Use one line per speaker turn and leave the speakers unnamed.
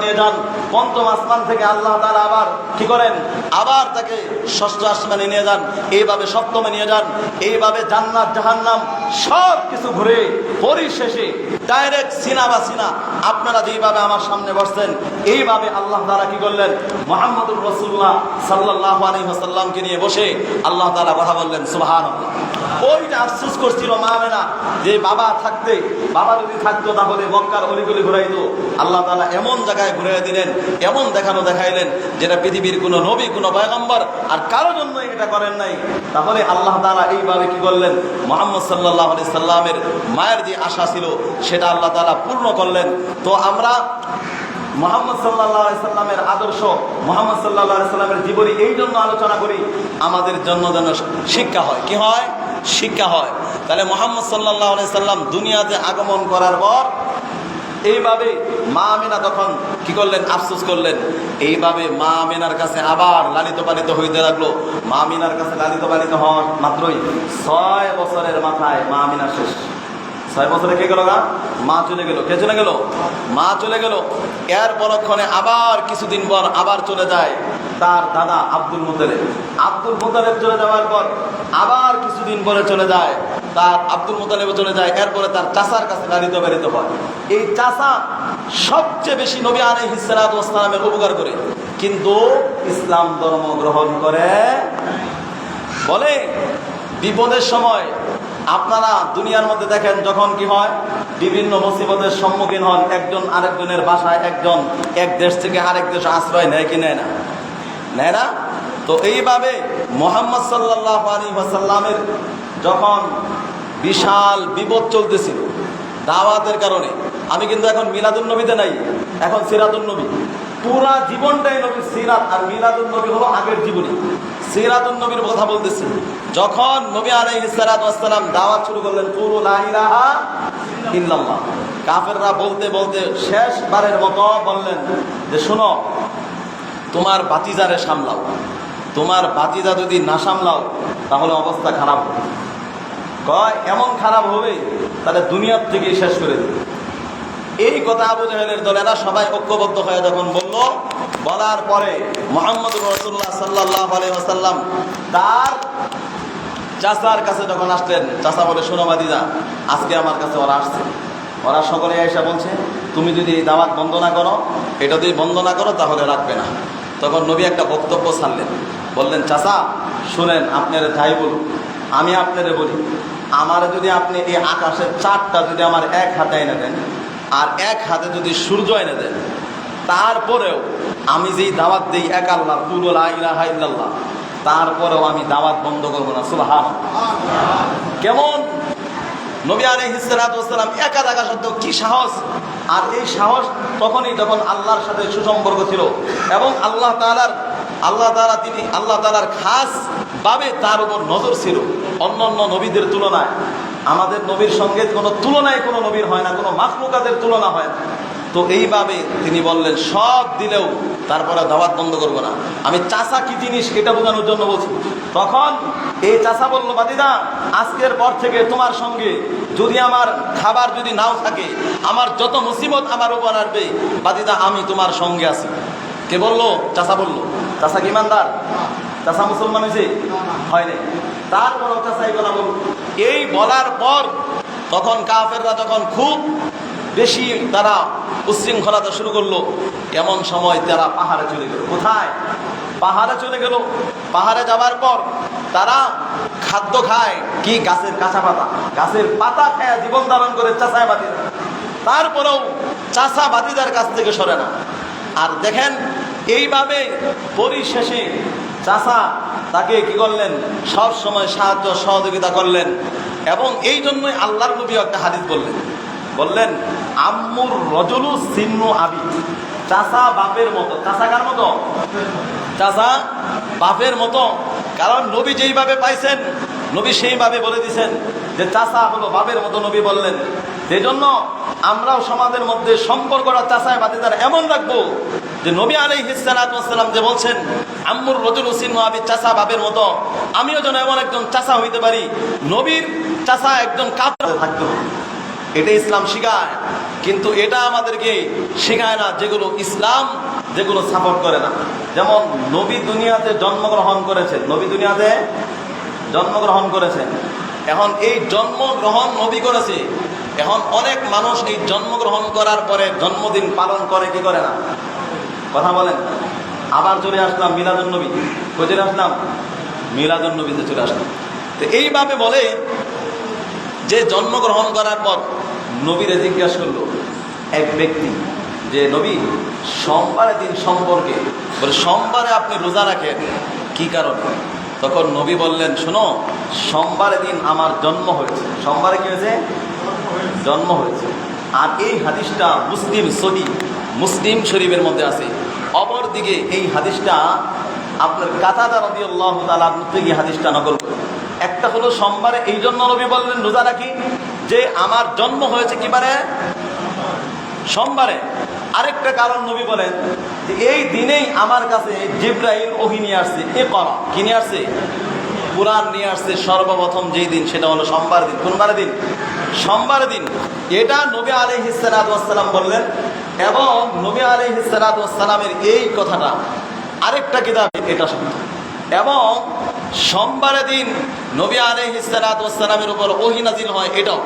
নিয়ে যান। পঞ্চম আসমান থেকে আল্লাহ তাআলা আবার কি করেন, আবার তাকে ষষ্ঠ আসমানে নিয়ে যান, এইভাবে সপ্তমে নিয়ে যান, এইভাবে জান্নাত জাহান্নাম সব কিছু ঘুরে পরিশেষে ডাইরেক্ট সিনা বা সিনা আপনারা যেইভাবে আমার সামনে বসছেন এইভাবে আল্লাহ তাআলা কি করলেন, মুহাম্মদুর রাসূলুল্লাহ সাল্লাল্লাহু আলাইহি ওয়াসাল্লামকে নিয়ে বসে আল্লাহ তাআলা কথা বললেন। সুবহানাল্লাহ। ওইটা আফসোস করছিল মা আমেনা যে বাবা থাকতে, বাবা যদি থাকতো তাহলে মক্কার অলিগলি ঘুরাইতো। আল্লাহ তাআলা এমন জায়গায় ঘুরাই দিলেন, এমন দেখাইলেন যেটা পৃথিবীর কোনো নবী, কোনো পয়গম্বর আর কারো জন্য এটা করেন নাই। তাহলে আল্লাহ তাআলা এইভাবে কি করলেন, মুহাম্মদ সাল্লাল্লাহু আলাইহি সাল্লামের মায়ের যে আশা ছিল সেটা আল্লাহ তাআলা পূর্ণ করলেন। তো আমরা মুহাম্মদ সাল্লাল্লাহু আলাইহি সাল্লামের আদর্শ, মুহাম্মদ সাল্লাল্লাহু আলাইহি সাল্লামের জীবনী এই জন্য আলোচনা করি, আমাদের জন্য যেন শিক্ষা হয়। কি হয়? শিক্ষা হয়। তাহলে মুহাম্মদ সাল্লাল্লাহু আলাইহি সাল্লাম দুনিয়াতে আগমন করার পর এইভাবে মা আমেনা তখন কি করলেন, আফসোস করলেন। এইভাবে মা আমেনার কাছে আবার লালিত পালিত হইতে লাগলো। মা আমেনার কাছে লালিত পালিত হওয়ার মাত্রই 6 বছরের মাথায় মা আমেনা শেষ। 6 বছরে কে গেল না? মা চলে গেল। কে চলে গেল? মা চলে গেল। এর পরক্ষণে আবার কিছুদিন পর আবার চলে যায় তার দাদা আব্দুল মুতালিব। আব্দুল মুতালিব চলে যাওয়ার পর আবার কিছুদিন পরে চলে যায় তার আব্দুল মুতালিব চলে যায়। এরপরে তার চাচার কাছে লালিত পালিত হয়। এই চাচা সবচেয়ে বেশি নবী আলাইহিস সালাতু ওয়াস সালামের উপকার করে, কিন্তু ইসলাম ধর্ম গ্রহণ করে। বলে বিপদের সময় আপনারা দুনিয়ার মধ্যে দেখেন যখন কি হয়, বিভিন্ন মুসিবতের সম্মুখীন হন, একজন আরেকজনের বাসায়, একজন এক দেশ থেকে আরেক দেশে আশ্রয় নেয় কি নেয় না? নেয় না? তো এইভাবে মুহাম্মদ সাল্লাল্লাহু আলাইহি ওয়াসাল্লামের যখন বিশাল বিপদ চলতেছিল দাওয়াতের কারণে, আমি কিন্তু এখন মিলাদুন নবীতে নাই, এখন সিরাতুন নবী। পুরা জীবনটাই নবীর সিরাত, আর মিলাদুন নবী হলো আগের জীবনী। সিরাতুন নবীর কথা বলতেছি। যখন নবী আলাইহিস সালাতু ওয়াস সালাম দাওয়াত শুরু করলেন, কুলু লা ইলাহা ইল্লাল্লাহ, কাফেররা বলতে বলতে শেষবারের মতো বললেন যে শোনো, তোমার বাতিজারে সামলাও, তোমার বাতিজা যদি না সামলাও তাহলে অবস্থা খারাপ হবে। কয় এমন খারাপ হবে তাহলে দুনিয়ার থেকে শেষ করে দেবে। এই কথা আবু জাহেলের দলেরা সবাই ঐক্যবদ্ধ হয়ে যখন বলল, বলার পরে মুহাম্মদুর রাসূলুল্লাহ সাল্লাল্লাহু আলাইহি ওয়াসাল্লাম তার চাচার কাছে যখন আসলেন, চাচা বলে শোনো বাতিজা, আজকে আমার কাছে ওরা আসছে, ওরা সকলে এসে বলছে তুমি যদি এই দাওয়াত বন্ধ না করো, এটা যদি বন্ধ না করো তাহলে রাখবে না। তখন নবী একটা বক্তব্য ছাড়লেন, বললেন চাচা শুনেন, আপনারা যাই বলুন, আমি আপনারা বলি, আমার যদি আপনি এই আকাশের চাঁদটা যদি আমার এক হাতে এনে দেন আর এক হাতে যদি সূর্য এনে দেন, তারপরেও আমি যেই দাওয়াত দিই এক আল্লাহ, কুলু লা ইলাহা ইল্লাল্লাহ, তারপরেও আমি দাওয়াত বন্ধ করবো না। সুবহানাল্লাহ। কেমন নবী আলাইহিস সালাতু ওয়াস সালাম একা থাকা সত্ত্বেও কি সাহস! আর এই সাহস তখনই যখন আল্লাহর সাথে সুসম্পর্ক ছিল এবং আল্লাহ তাআলার খাস ভাবে তার উপর নজর ছিল। অন্যান্য নবীদের তুলনায় আমাদের নবীর সঙ্গে কোনো তুলনায় কোনো নবীর হয় না, কোনো মাখলুকাতের তুলনা হয় না। তো এইভাবে তিনি বললেন সব দিলেও তারপরে দাওয়াত বন্ধ করবো না। আমি চাচা কি জিনিস এটা বোঝানোর জন্য বলছি। তখন এই চাচা বলল, বাতিদা আজকের পর থেকে তোমার সঙ্গে যদি আমার খাবার যদি নাও থাকে, আমার যত মুসিবত আমার উপর আসবে, বাতিদা আমি তোমার সঙ্গে আছি। কে বললো? চাচা বললো। চাচা কি ইমানদার? চাচা মুসলমান হয়েছে? হয়নি। তারপরও চাচা এই কথা বলল। এই বলার পর তখন কাফেররা যখন খুব বেশি তারা উচ্ছৃঙ্খলাতে শুরু করলো, এমন সময় তারা পাহাড়ে চলে গেল। কোথায়? পাহাড়ে চলে গেল। পাহাড়ে যাওয়ার পর তারা খাদ্য খায় কি? গাছের কাঁচা পাতা, গাছের পাতা খায় জীবন ধারণ করে চাচায় বাতিদা। তারপরেও চাচা বাতিদার কাছ থেকে সরে না। আর দেখেন এইভাবে পরিশেষে চাচা তাকে কি করলেন, সব সময় সাহায্য সহযোগিতা করলেন। এবং এই জন্যই আল্লাহর নবী একটা হাদিস বললেন আম্মুর রজুলু সিন্নু আবি, চাচা বাপের মতো। চাচা কার মতো? চাচা বাপের মতো। কারণ নবী যেইভাবে পাইছেন, নবী সেইভাবে বলে দিয়েছেন যে চাচা হলো বাপের মতো। নবী বললেন সেই জন্য আমরাও সমাজের মধ্যে সম্পর্কটা চাচায় বাতিদার এমন রাখবো যে নবী আলাইহিস সালাতু ওয়াস সালাম যে বলছেন আম্মুর রজুলু সিন্নু আবি, চাচা বাপের মতো, আমিও যেন এমন একজন চাচা হইতে পারি। নবীর চাচা একজন কাফের থাকতে হবে। এটা ইসলাম শিখায়, কিন্তু এটা আমাদেরকে শেখায় না যেগুলো ইসলাম যেগুলো সাপোর্ট করে না। যেমন নবী দুনিয়াতে জন্মগ্রহণ করেছেন, নবী দুনিয়াতে জন্মগ্রহণ করেছেন, এখন এই জন্মগ্রহণ নবী করেছে, এখন অনেক মানুষ এই জন্মগ্রহণ করার পরে জন্মদিন পালন করে কি করে না? কথা বলেন। আবার চলে আসলাম মিলাদুন নবী, কোথায় আসলাম? মিলাদুন নবীতে চলে আসলাম। তো এইভাবে বলে যে জন্মগ্রহণ করার পর নবীরে জিজ্ঞাসা করলো এক ব্যক্তি যে নবী সোমবারের দিন সম্পর্কে, বলে সোমবারে আপনি রোজা রাখেন কি কারণে? তখন নবী বললেন, শোনো, সোমবারের দিন আমার জন্ম হয়েছে। সোমবারে কি হয়েছে? জন্ম হয়েছে। আর এই হাদিসটা মুসলিম শরীফের মধ্যে আছে। অপরদিকে এই হাদিসটা আপনার কাতাদা রাদিয়াল্লাহু তাআলা থেকে হাদিসটা নকল করে। একটা হলো সোমবারে এই জন্য নবী বললেন রোজা রাখি যে আমার জন্ম হয়েছে কি বারে? সোমবারে। আরেকটা কারণ নবী বলেন যে এই দিনেই আমার কাছে জিবরাইল ওহী নিয়ে আসছে, ইকরা, কি নিয়ে আসছে? কুরআন নিয়ে আসছে সর্বপ্রথম যেই দিন, সেটা হলো সোমবার দিন। কোন বারে দিন? সোমবার দিন। এটা নবী আলাইহিস সালাতু ওয়াস সালাম বললেন। এবং নবী আলাইহিস সালাতু ওয়াস সালামের এই কথাটা আরেকটা কিতাবে এটা সত্য। এবং সোমবারের দিন নবী আলাইহিস সালাতু ওয়াস সালামের উপর ওহী নাজিল হয়, এটাও